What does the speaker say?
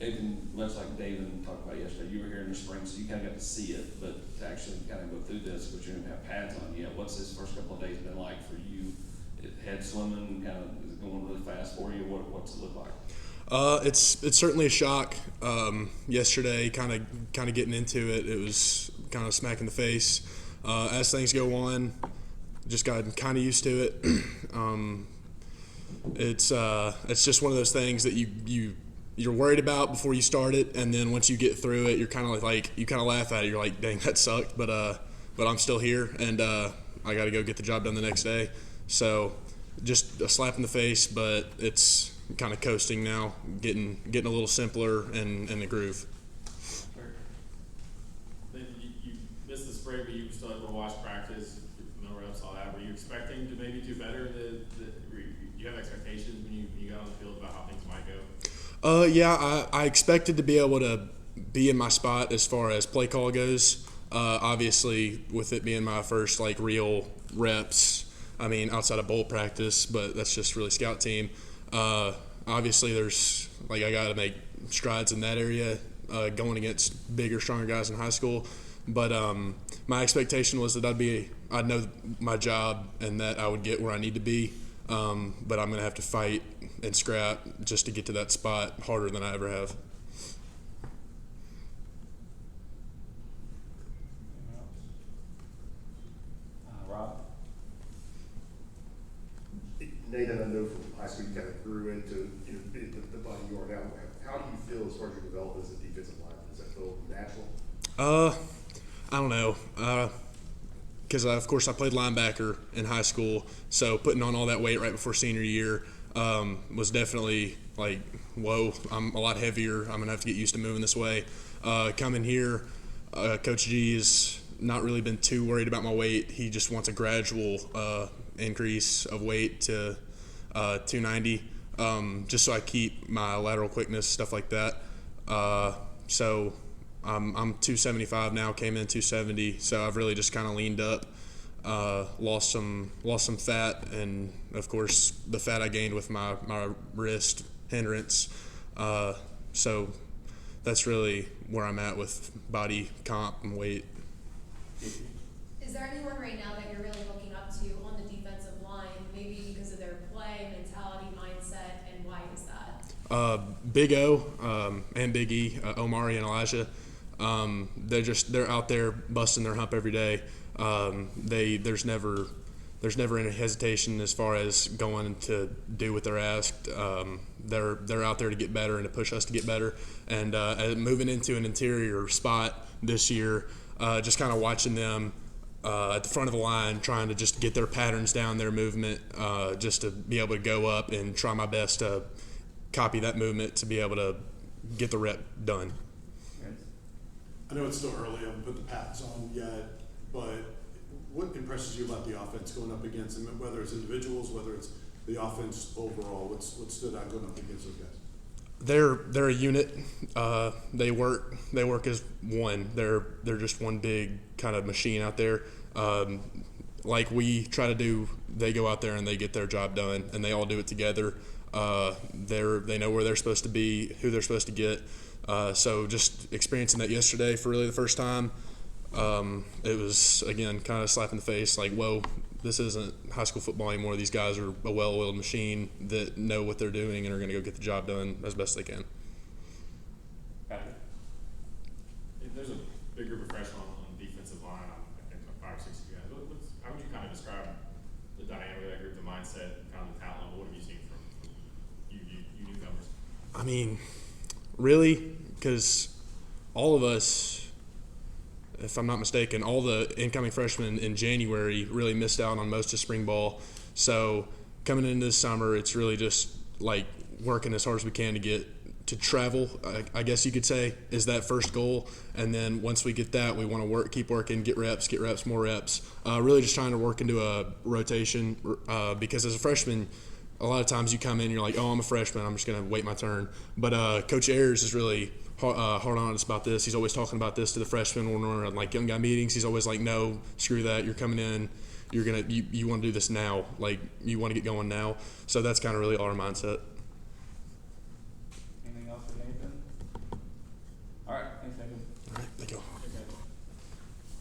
Even much like David talked about yesterday, you were here in the spring, so you kind of got to see it, but to actually kind of go through this, which you didn't have pads on yet, what's this first couple of days been like for you? Head swimming, kind of, is it going really fast for you? What's it look like? It's certainly a shock. Yesterday, kind of getting into it, it was kind of smack in the face. As things go on, just got kind of used to it. It's just one of those things that you're worried about before you start it, and then once you get through it, you're kind of like you kind of laugh at it. You're like, dang, that sucked, but I'm still here, and I got to go get the job done the next day. So just a slap in the face, but it's kind of coasting now, getting a little simpler and in the groove. Then you missed the spring, but you still had to watch practice, no reps, all that. Were you expecting to maybe do better? You have expectations when you got on the field about how things might go? Yeah, I expected to be able to be in my spot as far as play call goes. Obviously, with it being my first real reps, I mean outside of bowl practice, but that's just really scout team. Obviously, there's I got to make strides in that area, going against bigger, stronger guys in high school. But my expectation was that I'd know my job and that I would get where I need to be. But I'm gonna have to fight and scrap just to get to that spot harder than I ever have. Rob? Nathan, I know from high school you kind of grew into the body you are now. How do you feel as far as your development as a defensive lineman? Does that feel natural? I don't know. Because of course I played linebacker in high school, so putting on all that weight right before senior year was definitely whoa, I'm a lot heavier. I'm gonna have to get used to moving this way. Coming here, Coach G has not really been too worried about my weight. He just wants a gradual increase of weight to 290, just so I keep my lateral quickness, stuff like that. So I'm 275 now, came in 270, so I've really just kind of leaned up, lost some fat, and of course the fat I gained with my wrist hindrance. So that's really where I'm at with body comp and weight. Is there anyone right now that you're really looking up to on the defensive line, maybe because of their play, mentality, mindset, and why is that? Big O and Big E, Omari and Elijah. They're out there busting their hump every day. There's never any hesitation as far as going to do what they're asked. They're out there to get better and to push us to get better. And moving into an interior spot this year, just kind of watching them at the front of the line, trying to just get their patterns down, their movement, just to be able to go up and try my best to copy that movement to be able to get the rep done. I know it's still early, I haven't put the pads on yet, but what impresses you about the offense going up against them, whether it's individuals, whether it's the offense overall? What stood out going up against those guys? They're a unit. They work as one. They're just one big kind of machine out there. Like we try to do, they go out there and they get their job done, and they all do it together. They know where they're supposed to be, who they're supposed to get. So just experiencing that yesterday for really the first time, it was, again, kind of a slap in the face, whoa, this isn't high school football anymore. These guys are a well-oiled machine that know what they're doing and are going to go get the job done as best they can. If there's a big group of freshmen on the defensive line, I think 5 or 6 of you guys, how would you kind of describe the dynamic of that group, the mindset, kind of the talent level? What have you seen from you newcomers? I mean, really, because all of us, if I'm not mistaken, all the incoming freshmen in January really missed out on most of spring ball. So coming into this summer, it's really just working as hard as we can to get to travel, I guess you could say, is that first goal. And then once we get that, we want to keep working, get reps, more reps. Really just trying to work into a rotation, because as a freshman, a lot of times you come in, you're like, oh, I'm a freshman, I'm just going to wait my turn. But Coach Ayers is really hard on us about this. He's always talking about this to the freshmen when we're in young guy meetings. He's always like, no, screw that. You're coming in. You want to do this now. You want to get going now. So that's kind of really our mindset. Anything else for Nathan?